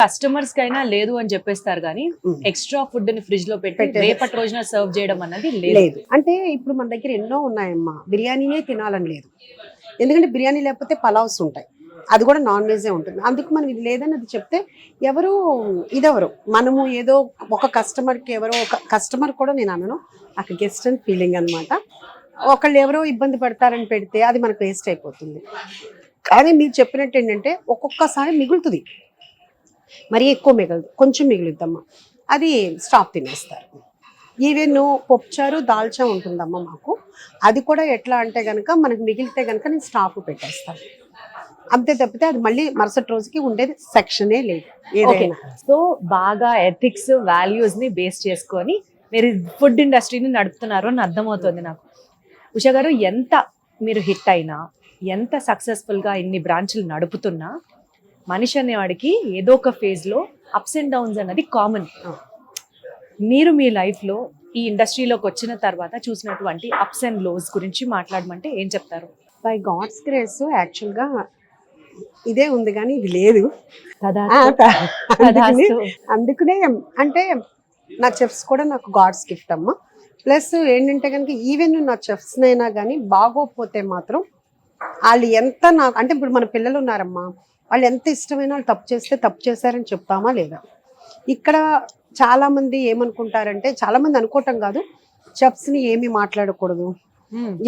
Customers కైనా లేదు అని చెప్పేస్తారు కానీ ఎక్స్ట్రా ఫుడ్ ని ఫ్రిడ్జ్ లో పెట్టి రేపటి రోజున సర్వ్ చేయడం అన్నది లేదు. అంటే ఇప్పుడు మన దగ్గర ఎన్నో ఉన్నాయమ్మా, బిర్యానీనే తినాలని లేదు. ఎందుకంటే బిర్యానీ లేకపోతే పలావ్స్ ఉంటాయి, అది కూడా నాన్ వెజే ఉంటుంది. అందుకు మనం ఇది లేదని అది చెప్తే ఇదెవరు మనము ఏదో ఒక కస్టమర్కి ఎవరో ఒక కస్టమర్ కూడా నేను అనను, నాకు గెస్ట్ అండ్ ఫీలింగ్ అనమాట. ఒకళ్ళు ఎవరో ఇబ్బంది పడతారని పెడితే అది మనకు వేస్ట్ అయిపోతుంది. కానీ మీరు చెప్పినట్టు ఏంటంటే ఒక్కొక్కసారి మిగులుతుంది, మరి ఎక్కువ మిగలదు, కొంచెం మిగులుద్దమ్మా, అది స్టాప్ తినేస్తారు. ఈవెన్ పప్పుచారు దాల్చా ఉంటుందమ్మా మాకు, అది కూడా ఎట్లా అంటే కనుక మనకు మిగిలితే కనుక నేను స్టాఫ్ పెట్టేస్తాను, అంతే తప్పితే అది మళ్ళీ మరుసటి రోజుకి ఉండేది సెక్షనే లేదు ఏదైనా. సో బాగా ఎథిక్స్ వాల్యూస్ ని బేస్ చేసుకొని మీరు ఫుడ్ ఇండస్ట్రీని నడుపుతున్నారు అని అర్థమవుతుంది నాకు. ఉషా గారు, ఎంత మీరు హిట్ అయినా, ఎంత సక్సెస్ఫుల్ గా ఇన్ని బ్రాంచ్లు నడుపుతున్నా, మనిషి అనేవాడికి ఏదో ఒక ఫేజ్ లో అప్స్ అండ్ డౌన్స్ అన్నది కామన్. మీరు మీ లైఫ్ లో ఈ ఇండస్ట్రీలోకి వచ్చిన తర్వాత చూసినటువంటి అప్స్ అండ్ లోస్ గురించి మాట్లాడమంటే ఏం చెప్తారు? బై గాడ్స్ గ్రేస్ యాక్చువల్గా ఇదే ఉంది కానీ ఇది లేదు. అందుకనే అంటే నా చెఫ్స్ కూడా నాకు గాడ్స్ గిఫ్ట్ అమ్మా. ప్లస్ ఏంటంటే కనుక ఈవెన్ నా చెఫ్స్నైనా కానీ బాగోకపోతే మాత్రం వాళ్ళు ఎంత నాకు అంటే ఇప్పుడు మన పిల్లలు ఉన్నారమ్మా, వాళ్ళు ఎంత ఇష్టమైనా వాళ్ళు తప్పు చేస్తే తప్పు చేశారని చెప్తామా లేదా? ఇక్కడ చాలా మంది ఏమనుకుంటారంటే, చాలా మంది అనుకోవటం కాదు, చెఫ్స్ని ఏమీ మాట్లాడకూడదు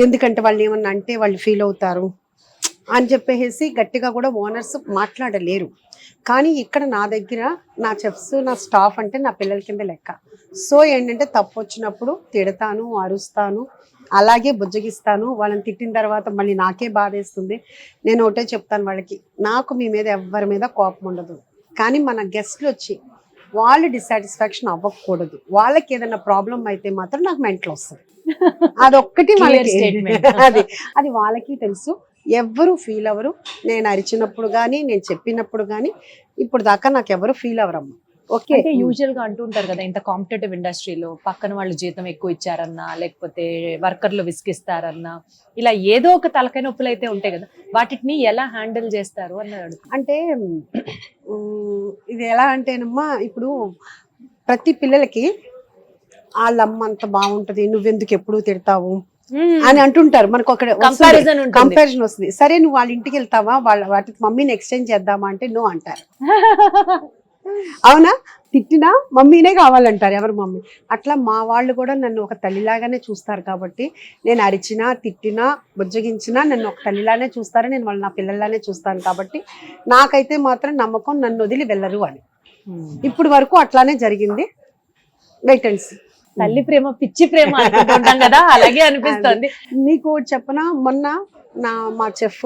ఎందుకంటే వాళ్ళు ఏమన్నా అంటే వాళ్ళు ఫీల్ అవుతారు అని చెప్పేసి గట్టిగా కూడా ఓనర్స్ మాట్లాడలేరు. కానీ ఇక్కడ నా దగ్గర నా చెఫ్స్ నా స్టాఫ్ అంటే నా పిల్లల కింద లెక్క. సో ఏంటంటే తప్పు వచ్చినప్పుడు తిడతాను, అరుస్తాను, అలాగే బుజ్జగిస్తాను. వాళ్ళని తిట్టిన తర్వాత మళ్ళీ నాకే బాధేస్తుంది. నేను ఒకటే చెప్తాను వాళ్ళకి, నాకు మీ మీద ఎవరి మీద కోపం ఉండదు, కానీ మన గెస్ట్లు వచ్చి వాళ్ళు డిస్సాటిస్ఫాక్షన్ అవ్వకూడదు. వాళ్ళకి ఏదైనా ప్రాబ్లం అయితే మాత్రం నాకు మెంటల్ వస్తుంది. అదొక్కటి అది వాళ్ళకి తెలుసు. ఎవ్వరు ఫీల్ అవ్వరు. నేను అరిచినప్పుడు కానీ, నేను చెప్పినప్పుడు కానీ ఇప్పుడు దాకా నాకు ఎవరు ఫీల్ అవ్వరమ్మా. ఓకే, యూజువల్ గా అంటూ ఉంటారు కదా, ఇంత కాంపిటేటివ్ ఇండస్ట్రీలో పక్కన వాళ్ళు జీతం ఎక్కువ ఇచ్చారన్నా, లేకపోతే వర్కర్లు విసిగిస్తారన్నా, ఇలా ఏదో ఒక తలకాయ నొప్పులు అయితే ఉంటాయి కదా, వాటిని ఎలా హ్యాండిల్ చేస్తారు అన్నాడు. అంటే ఇది ఎలా అంటేనమ్మా, ఇప్పుడు ప్రతి పిల్లలకి వాళ్ళమ్మ అంత బాగుంటది, నువ్వెందుకు ఎప్పుడు తిడతావు అని అంటుంటారు. మనకు ఒక కంపారిజన్ వస్తుంది. సరే నువ్వు వాళ్ళ ఇంటికి వెళ్తావా, వాటికి మమ్మీని ఎక్స్చేంజ్ చేద్దామా అంటే నో అంటారు. అవునా? తిట్టినా మమ్మీనే కావాలంటారు ఎవరు మమ్మీ. అట్లా మా వాళ్ళు కూడా నన్ను ఒక తల్లిలాగానే చూస్తారు. కాబట్టి నేను అరిచినా, తిట్టినా, బుజ్జగించినా నన్ను ఒక తల్లిలానే చూస్తారు. నేను వాళ్ళు నా పిల్లల్లానే చూస్తాను. కాబట్టి నాకైతే మాత్రం నమ్మకం, నన్ను వదిలి వెళ్ళరు అని. ఇప్పుడు వరకు అట్లానే జరిగింది. Wait and see. తల్లి ప్రేమ పిచ్చి ప్రేమ అనుకుంటాం కదా, అలాగే అనిపిస్తుంది. మీకు చెప్పనా, మొన్న మా చెఫ్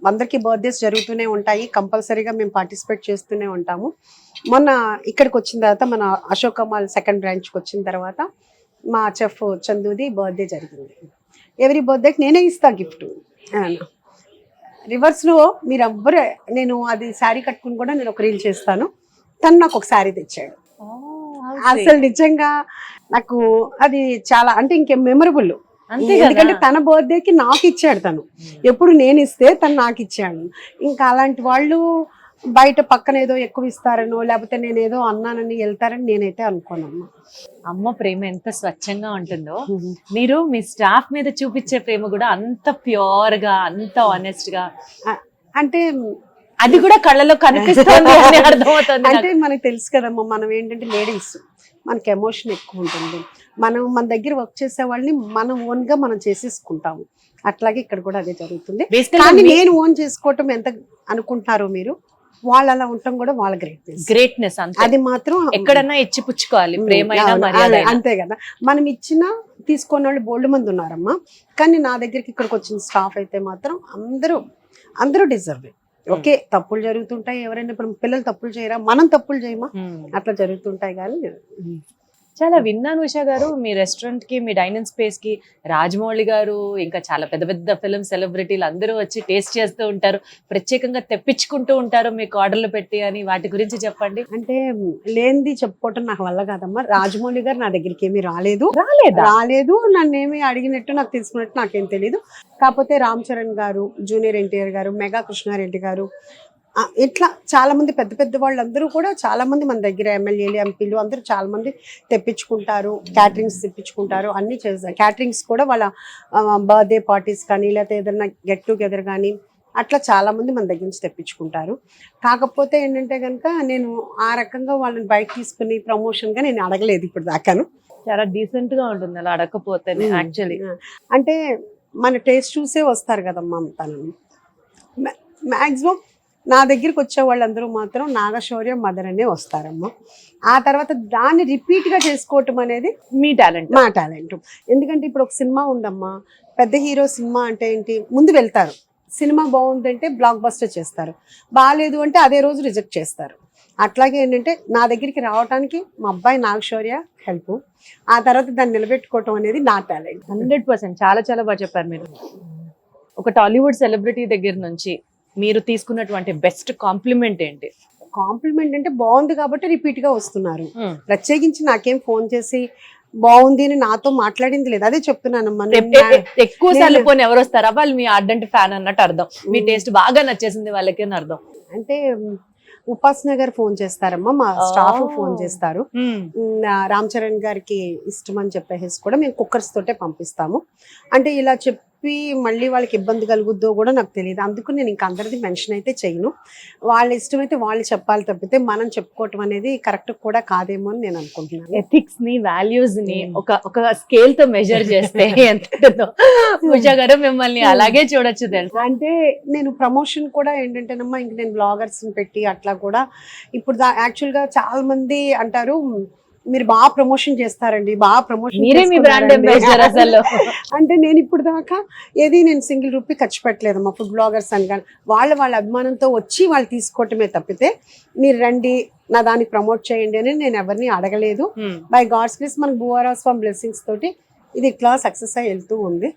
అందరికీ బర్త్డేస్ జరుగుతూనే ఉంటాయి, కంపల్సరీగా మేము పార్టిసిపేట్ చేస్తూనే ఉంటాము. మొన్న ఇక్కడికి వచ్చిన తర్వాత, మన అశోక్ మాల్ సెకండ్ బ్రాంచ్కి వచ్చిన తర్వాత మా చెఫ్ చందుది బర్త్డే జరిగింది. ఎవరి బర్త్డేకి నేనే ఇస్తా గిఫ్ట్. రివర్స్లో మీరు ఎవ్వరు, నేను అది శారీ కట్టుకుని కూడా నేను ఒక రీల్ చేస్తాను. తను నాకు ఒక శారీ తెచ్చాడు. అసలు నిజంగా నాకు అది చాలా అంటే ఇంకే మెమరబుల్. ఎందుకంటే తన బర్త్డేకి నాకు ఇచ్చాడు తను, ఎప్పుడు నేను ఇస్తే తను నాకు ఇచ్చాడు. ఇంకా అలాంటి వాళ్ళు బయట పక్కన ఏదో ఎక్కువ ఇస్తారనో, లేకపోతే నేనేదో అన్నానని వెళ్తారని నేనైతే అనుకోనమ్మా. అమ్మ ప్రేమ ఎంత స్వచ్ఛంగా ఉంటుందో, మీరు మీ స్టాఫ్ మీద చూపించే ప్రేమ కూడా అంత ప్యూర్ గా, అంత ఆనెస్ట్ గా, అంటే అది కూడా కళ్ళలో కనిపిస్తుంది అని అర్థమవుతుంది. అంటే మనకు తెలుసు కదమ్మా, మనం ఏంటంటే లేడీస్, మనకి ఎమోషన్ ఎక్కువ ఉంటుంది. మన దగ్గర వర్క్ చేసే వాళ్ళని మనం ఓన్ గా మనం చేసేసుకుంటాము. అట్లాగే ఇక్కడ కూడా అదే జరుగుతుంది. కానీ నేను ఓన్ చేసుకోవటం ఎంత అనుకుంటున్నారో మీరు, వాళ్ళు అలా ఉండటం కూడా వాళ్ళ గ్రేట్నెస్. అది మాత్రం ఎక్కడన్నా ఇచ్చిపుచ్చుకోవాలి ప్రేమ, అంతే కదా. మనం ఇచ్చినా తీసుకున్న వాళ్ళు బోల్డ్ మంది ఉన్నారమ్మా. కానీ నా దగ్గరికి ఇక్కడికి వచ్చిన స్టాఫ్ అయితే మాత్రం అందరూ డిజర్వ్. ఓకే, తప్పులు జరుగుతుంటాయి, ఎవరైనా ఇప్పుడు పిల్లలు తప్పులు చేయరా, మనం తప్పులు చేయమా, అట్లా జరుగుతుంటాయి. కానీ చాలా విన్నాను ఉషా గారు, మీ రెస్టారెంట్ కి, మీ డైనింగ్ స్పేస్ కి రాజమౌళి గారు, ఇంకా చాలా పెద్ద పెద్ద ఫిల్మ్ సెలబ్రిటీలు అందరూ వచ్చి టేస్ట్ చేస్తూ ఉంటారు, ప్రత్యేకంగా తెప్పించుకుంటూ ఉంటారు మీకు ఆర్డర్లు పెట్టి అని. వాటి గురించి చెప్పండి. అంటే లేనిది చెప్పుకోవటం నాకు వల్ల కాదమ్మా. రాజమౌళి గారు నా దగ్గరికి ఏమీ రాలేదు, నన్ను ఏమి అడిగినట్టు, నాకు తీసుకున్నట్టు నాకేం తెలియదు. కాకపోతే రామ్ చరణ్ గారు, జూనియర్ ఎన్టీఆర్ గారు, మెగా కృష్ణారెడ్డి గారు, ఇట్లా చాలా మంది పెద్ద పెద్ద వాళ్ళందరూ కూడా చాలా మంది మన దగ్గర ఎమ్మెల్యేలు ఎంపీలు అందరూ చాలా మంది తెప్పించుకుంటారు, క్యాటరింగ్స్ తెప్పించుకుంటారు, అన్నీ చేస్తారు. క్యాటరింగ్స్ కూడా వాళ్ళ బర్త్డే పార్టీస్ కానీ లేకపోతే ఏదైనా గెట్ టుగెదర్ కానీ అట్లా చాలా మంది మన దగ్గర నుంచి తెప్పించుకుంటారు. కాకపోతే ఏంటంటే కనుక నేను ఆ రకంగా వాళ్ళని బయట తీసుకుని ప్రమోషన్గా నేను అడగలేదు ఇప్పుడు దాకాను. చాలా డీసెంట్ గా ఉంటుంది అలా అడగకపోతే యాక్చువల్లీ. అంటే మన టేస్ట్ చూసే వస్తారు కదమ్మా తనని. మ్యాక్సిమం నా దగ్గరికి వచ్చే వాళ్ళందరూ మాత్రం నాగశౌర్య మదర్ అనే వస్తారమ్మా. ఆ తర్వాత దాన్ని రిపీట్గా చేసుకోవటం అనేది మీ టాలెంట్. మా టాలెంట్. ఎందుకంటే ఇప్పుడు ఒక సినిమా ఉందమ్మా, పెద్ద హీరో సినిమా అంటే ఏంటి, ముందు వెళ్తారు, సినిమా బాగుందంటే బ్లాక్ బస్టర్ చేస్తారు, బాగాలేదు అంటే అదే రోజు రిజెక్ట్ చేస్తారు. అట్లాగే ఏంటంటే నా దగ్గరికి రావడానికి మా అబ్బాయి నాగశౌర్య హెల్ప్, ఆ తర్వాత దాన్ని నిలబెట్టుకోవటం అనేది నా టాలెంట్. 100% చాలా చాలా బాగా చెప్పారు మీరు. ఒక టాలీవుడ్ సెలబ్రిటీ దగ్గర నుంచి మీరు తీసుకున్నటువంటి బెస్ట్ కాంప్లిమెంట్ ఏంటి? కాంప్లిమెంట్ అంటే బాగుంది కాబట్టి రిపీట్గా వస్తున్నారు. ప్రత్యేకించి నాకేం ఫోన్ చేసి బాగుంది అని నాతో మాట్లాడింది లేదు. అదే చెప్తున్నానమ్మా. ఎక్కువ సార్లు పోనీ ఎవరు వస్తారా, వాళ్ళు మీ ఆర్డెంట్ ఫ్యాన్ అన్నట్టు అర్థం. మీ టేస్ట్ బాగా నచ్చేసింది వాళ్ళకి అని అర్థం. అంటే ఉపాసన గారు ఫోన్ చేస్తారమ్మా, మా స్టాఫ్ ఫోన్ చేస్తారు. రామ్ చరణ్ గారికి ఇష్టం అని చెప్పేసి కూడా మేము కుక్కర్స్ తోటే పంపిస్తాము. అంటే ఇలా చెప్పి మళ్ళీ వాళ్ళకి ఇబ్బంది కలుగుద్దో కూడా నాకు తెలియదు, అందుకు నేను ఇంకా అందరిది మెన్షన్ అయితే చేయను. వాళ్ళ ఇష్టమైతే వాళ్ళు చెప్పాలి తప్పితే మనం చెప్పుకోవటం అనేది కరెక్ట్ కూడా కాదేమో అని నేను అనుకుంటున్నాను. ఎథిక్స్ ని, వాల్యూస్ ని ఒక స్కేల్ తో మెజర్ చేస్తే ఎంత ఉంటుందో పూజా గారు మిమ్మల్ని అలాగే చూడొచ్చు తెలుసు. అంటే నేను ప్రమోషన్ కూడా ఏంటంటేనమ్మా, ఇంక నేను బ్లాగర్స్ పెట్టి అట్లా కూడా ఇప్పుడు యాక్చువల్గా చాలా మంది అంటారు మీరు బాగా ప్రమోషన్ చేస్తారండి, బాగా ప్రమోషన్ మీరే మీ బ్రాండ్ అంబాసిడర్ అసలు. అంటే నేను ఇప్పుడు దాకా ఏది నేను సింగిల్ రూపీ ఖర్చు పెట్టలేదమ్మా ఫుడ్ బ్లాగర్స్ అని. కానీ వాళ్ళ అభిమానంతో వచ్చి వాళ్ళు తీసుకోవటమే తప్పితే మీరు రండి నా దానికి ప్రమోట్ చేయండి అని నేను ఎవరిని అడగలేదు. బై గాడ్స్ గ్రేస్ మనకు భూవరాజ్ ఫామ్ బ్లెస్సింగ్స్ తోటి ఇది ఇట్లా సక్సెస్ అయ్యి వెళ్తూ ఉంది.